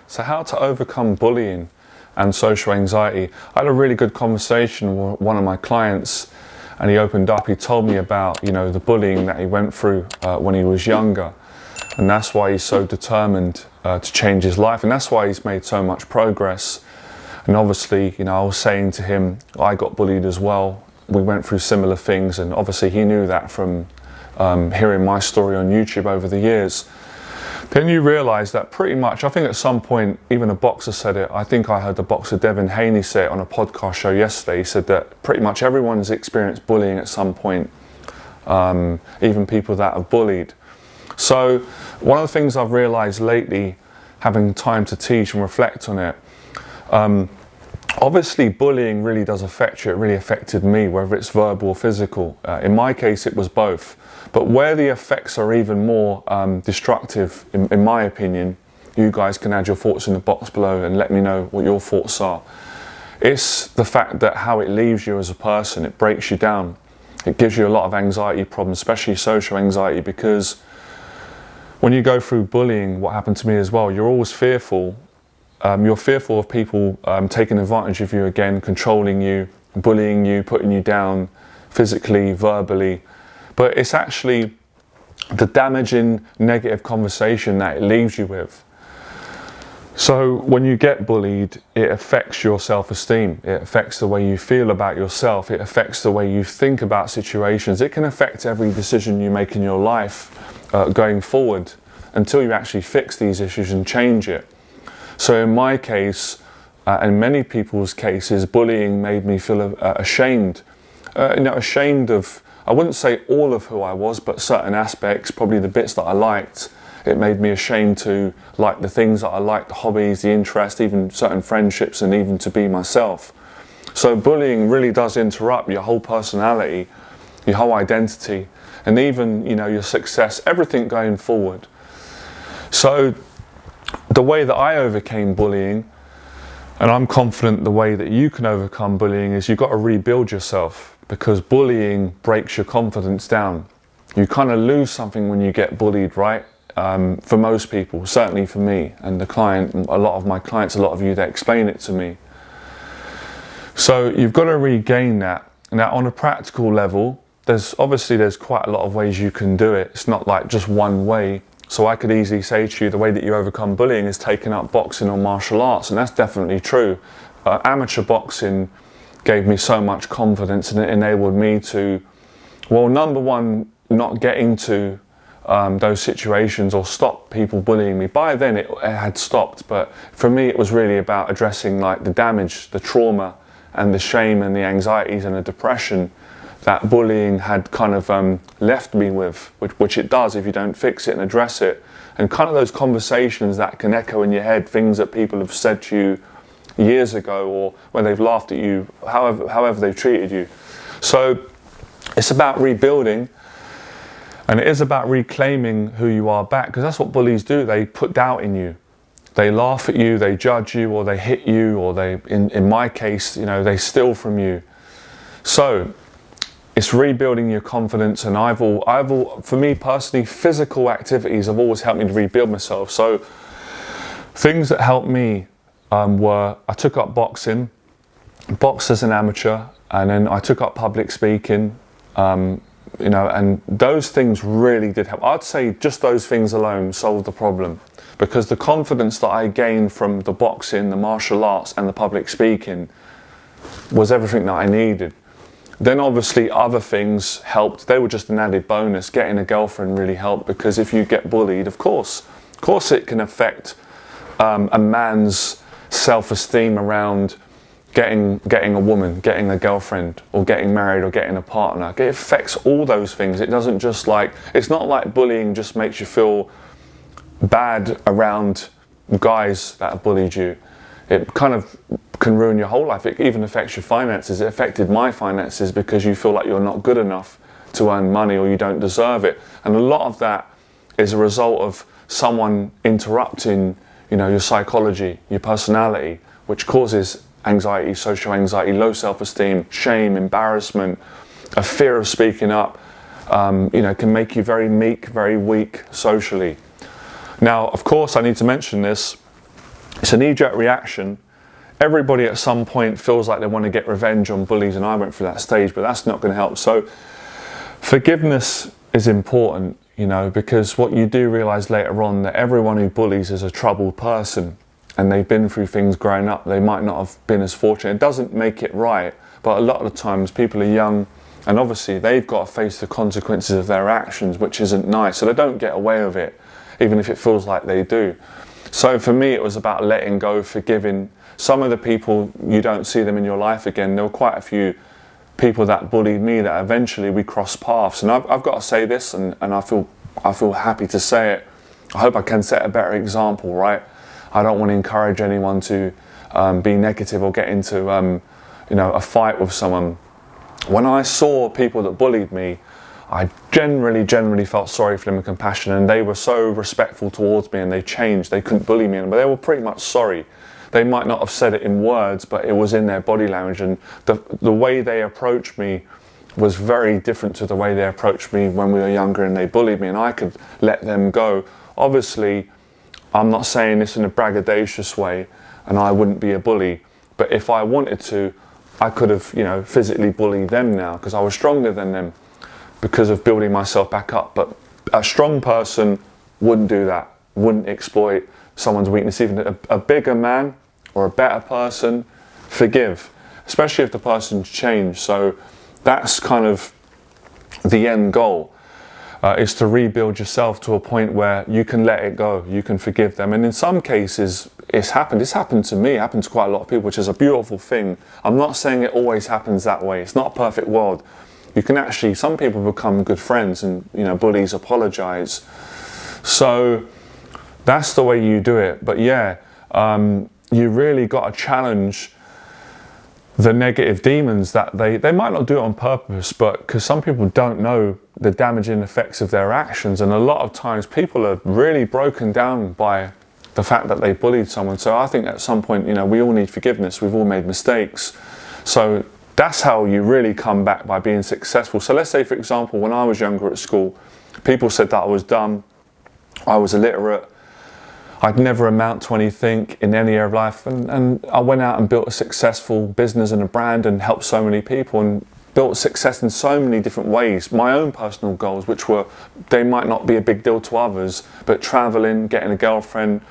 So how to overcome bullying and social anxiety. I had a really good conversation with one of my clients, and he opened up. He told me about, the bullying that he went through when he was younger, and that's why he's so determined to change his life, and that's why he's made so much progress. And obviously, I was saying to him, I got bullied as well. We went through similar things, and obviously he knew that from hearing my story on YouTube over the years. Then you realise that pretty much, I think at some point, even a boxer said it. I think I heard the boxer Devin Haney say it on a podcast show yesterday. He said that pretty much everyone's experienced bullying at some point, even people that are bullied. So one of the things I've realised lately, having time to teach and reflect on it, obviously bullying really does affect you. It really affected me, whether it's verbal or physical. In my case, it was both. But where the effects are even more destructive, in my opinion, you guys can add your thoughts in the box below and let me know what your thoughts are. It's the fact that how it leaves you as a person. It breaks you down. It gives you a lot of anxiety problems, especially social anxiety, because when you go through bullying, what happened to me as well, you're always fearful. You're fearful of people taking advantage of you again, controlling you, bullying you, putting you down physically, verbally. But it's actually the damaging, negative conversation that it leaves you with. So when you get bullied, it affects your self-esteem. It affects the way you feel about yourself. It affects the way you think about situations. It can affect every decision you make in your life going forward until you actually fix these issues and change it. So in my case, and many people's cases, bullying made me feel ashamed. Ashamed of, I wouldn't say all of who I was, but certain aspects, probably the bits that I liked. It made me ashamed to like the things that I liked, the hobbies, the interest, even certain friendships, and even to be myself. So bullying really does interrupt your whole personality, your whole identity, and even, your success, everything going forward. So the way that I overcame bullying, and I'm confident the way that you can overcome bullying, is you've got to rebuild yourself, because bullying breaks your confidence down. You kind of lose something when you get bullied, right? For most people, certainly for me and the client, a lot of my clients, a lot of you that explain it to me. So you've got to regain that. Now on a practical level, there's quite a lot of ways you can do it. It's not like just one way. So I could easily say to you, the way that you overcome bullying is taking up boxing or martial arts, and that's definitely true. Amateur boxing gave me so much confidence, and it enabled me to, well, number one, not get into those situations or stop people bullying me. By then it had stopped, but for me it was really about addressing like the damage, the trauma, and the shame and the anxieties and the depression that bullying had kind of left me with, which it does if you don't fix it and address it. And kind of those conversations that can echo in your head, things that people have said to you years ago, or when they've laughed at you, however they've treated you. So it's about rebuilding, and it is about reclaiming who you are back, because that's what bullies do. They put doubt in you. They laugh at you, they judge you, or they hit you, or they, in my case, they steal from you. So it's rebuilding your confidence, and for me personally, physical activities have always helped me to rebuild myself. So things that helped me were, I took up boxing, boxed as an amateur, and then I took up public speaking, and those things really did help. I'd say just those things alone solved the problem, because the confidence that I gained from the boxing, the martial arts, and the public speaking was everything that I needed. Then obviously other things helped. They were just an added bonus. Getting a girlfriend really helped, because if you get bullied, of course it can affect a man's self-esteem around getting a woman, getting a girlfriend, or getting married, or getting a partner. It affects all those things. It doesn't just it's not like bullying just makes you feel bad around guys that have bullied you. It kind of can ruin your whole life. It even affects your finances. It affected my finances, because you feel like you're not good enough to earn money, or you don't deserve it. And a lot of that is a result of someone interrupting, your psychology, your personality, which causes anxiety, social anxiety, low self-esteem, shame, embarrassment, a fear of speaking up, can make you very meek, very weak socially. Now, of course, I need to mention this. It's a knee-jerk reaction. Everybody at some point feels like they want to get revenge on bullies, and I went through that stage, but that's not going to help. So forgiveness is important, you know, because what you do realize later on, that everyone who bullies is a troubled person, and they've been through things growing up. They might not have been as fortunate. It doesn't make it right, but a lot of the times people are young, and obviously they've got to face the consequences of their actions, which isn't nice. So they don't get away with it, even if it feels like they do. So for me, it was about letting go, forgiving. Some of the people, you don't see them in your life again. There were quite a few people that bullied me that eventually we crossed paths. And I've got to say this, and I feel happy to say it. I hope I can set a better example, right? I don't want to encourage anyone to be negative or get into you know, a fight with someone. When I saw people that bullied me, I generally felt sorry for them and compassion, and they were so respectful towards me, and they changed. They couldn't bully me, but they were pretty much sorry. They might not have said it in words, but it was in their body language, and the way they approached me was very different to the way they approached me when we were younger and they bullied me, and I could let them go. Obviously, I'm not saying this in a braggadocious way, and I wouldn't be a bully, but if I wanted to, I could have, you know, physically bullied them now because I was stronger than them, because of building myself back up. But a strong person wouldn't do that, wouldn't exploit someone's weakness. Even a bigger man or a better person, forgive, especially if the person's changed. So that's kind of the end goal, is to rebuild yourself to a point where you can let it go, you can forgive them. And in some cases, it's happened to me, it happened to quite a lot of people, which is a beautiful thing. I'm not saying it always happens that way. It's not a perfect world. You can actually, some people become good friends, and, you know, bullies apologize. So that's the way you do it. But yeah, you really got to challenge the negative demons that they might not do it on purpose, but because some people don't know the damaging effects of their actions. And a lot of times people are really broken down by the fact that they bullied someone. So I think at some point, you know, we all need forgiveness. We've all made mistakes. So that's how you really come back, by being successful. So let's say, for example, when I was younger at school, people said that I was dumb, I was illiterate, I'd never amount to anything in any area of life. And I went out and built a successful business and a brand and helped so many people and built success in so many different ways. My own personal goals, which were, they might not be a big deal to others, but traveling, getting a girlfriend,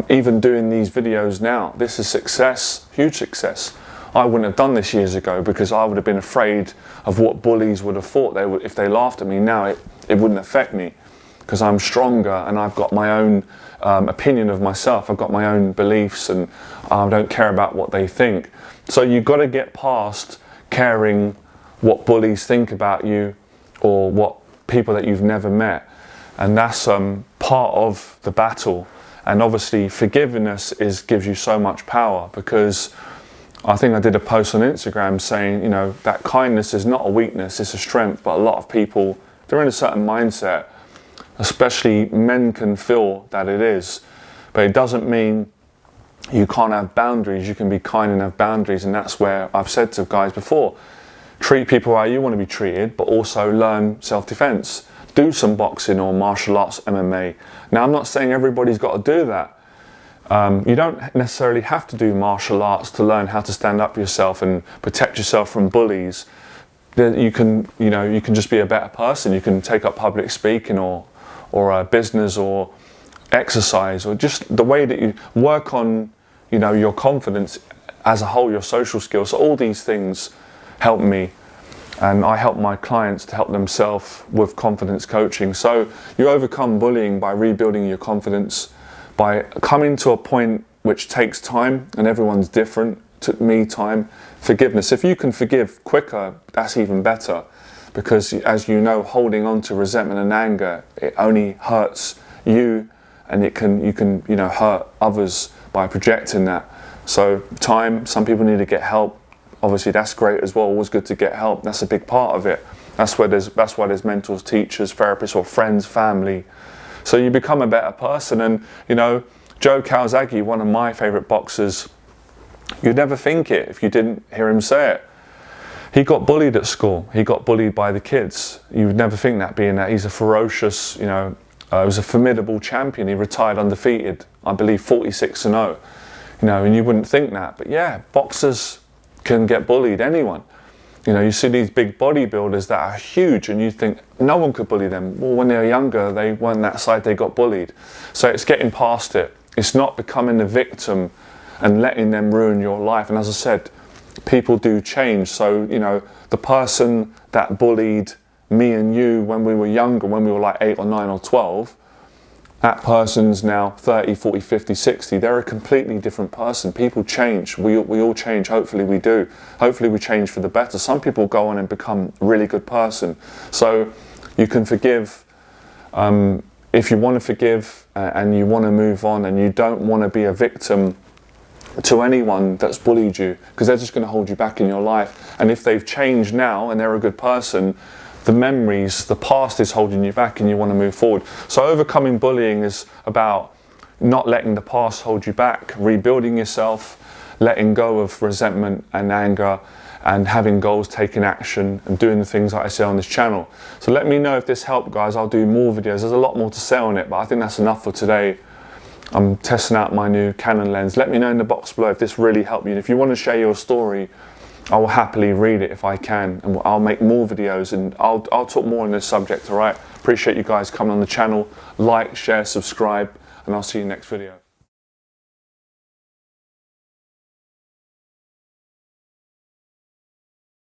even doing these videos now, this is success, huge success. I wouldn't have done this years ago because I would have been afraid of what bullies would have thought they would if they laughed at me. Now it wouldn't affect me because I'm stronger and I've got my own opinion of myself. I've got my own beliefs, and I don't care about what they think. So you've got to get past caring what bullies think about you or what people that you've never met. And that's part of the battle. And obviously forgiveness gives you so much power, because I think I did a post on Instagram saying, you know, that kindness is not a weakness, it's a strength. But a lot of people, they're in a certain mindset, especially men can feel that it is. But it doesn't mean you can't have boundaries. You can be kind and have boundaries. And that's where I've said to guys before, treat people how you want to be treated, but also learn self-defense. Do some boxing or martial arts, MMA. Now, I'm not saying everybody's got to do that. You don't necessarily have to do martial arts to learn how to stand up for yourself and protect yourself from bullies. You can just be a better person. You can take up public speaking or a business or exercise, or just the way that you work on, you know, your confidence as a whole, your social skills. So all these things help me, and I help my clients to help themselves with confidence coaching. So you overcome bullying by rebuilding your confidence, by coming to a point which takes time, and everyone's different. Took me time. Forgiveness. If you can forgive quicker, that's even better, because as you know, holding on to resentment and anger, it only hurts you, and you can hurt others by projecting that. So time. Some people need to get help. Obviously, that's great as well. Always good to get help. That's a big part of it. That's why there's mentors, teachers, therapists, or friends, family. So you become a better person. And you know, Joe Calzaghe, one of my favourite boxers, you'd never think it if you didn't hear him say it. He got bullied at school. He got bullied by the kids. You would never think that, being that he's a ferocious, He was a formidable champion. He retired undefeated, I believe 46-0. You know, and you wouldn't think that, but yeah, boxers can get bullied, anyone. You know, you see these big bodybuilders that are huge and you think no one could bully them. Well, when they were younger, they weren't that side, they got bullied. So it's getting past it. It's not becoming the victim and letting them ruin your life. And as I said, people do change. So, you know, the person that bullied me and you when we were younger, when we were like 8 or 9 or 12, that person's now 30, 40, 50, 60. They're a completely different person. People change. We all change. Hopefully we do. Hopefully we change for the better. Some people go on and become a really good person. So you can forgive if you want to forgive and you want to move on and you don't want to be a victim to anyone that's bullied you, because they're just going to hold you back in your life. And if they've changed now and they're a good person, the memories, the past is holding you back and you want to move forward. So overcoming bullying is about not letting the past hold you back, rebuilding yourself, letting go of resentment and anger, and having goals, taking action, and doing the things that I say on this channel. So let me know if this helped, guys. I'll do more videos. There's a lot more to say on it, but I think that's enough for today. I'm testing out my new Canon lens. Let me know in the box below if this really helped you. And if you want to share your story, I will happily read it if I can, and I'll make more videos and I'll talk more on this subject, all right? Appreciate you guys coming on the channel. Like, share, subscribe, and I'll see you next video.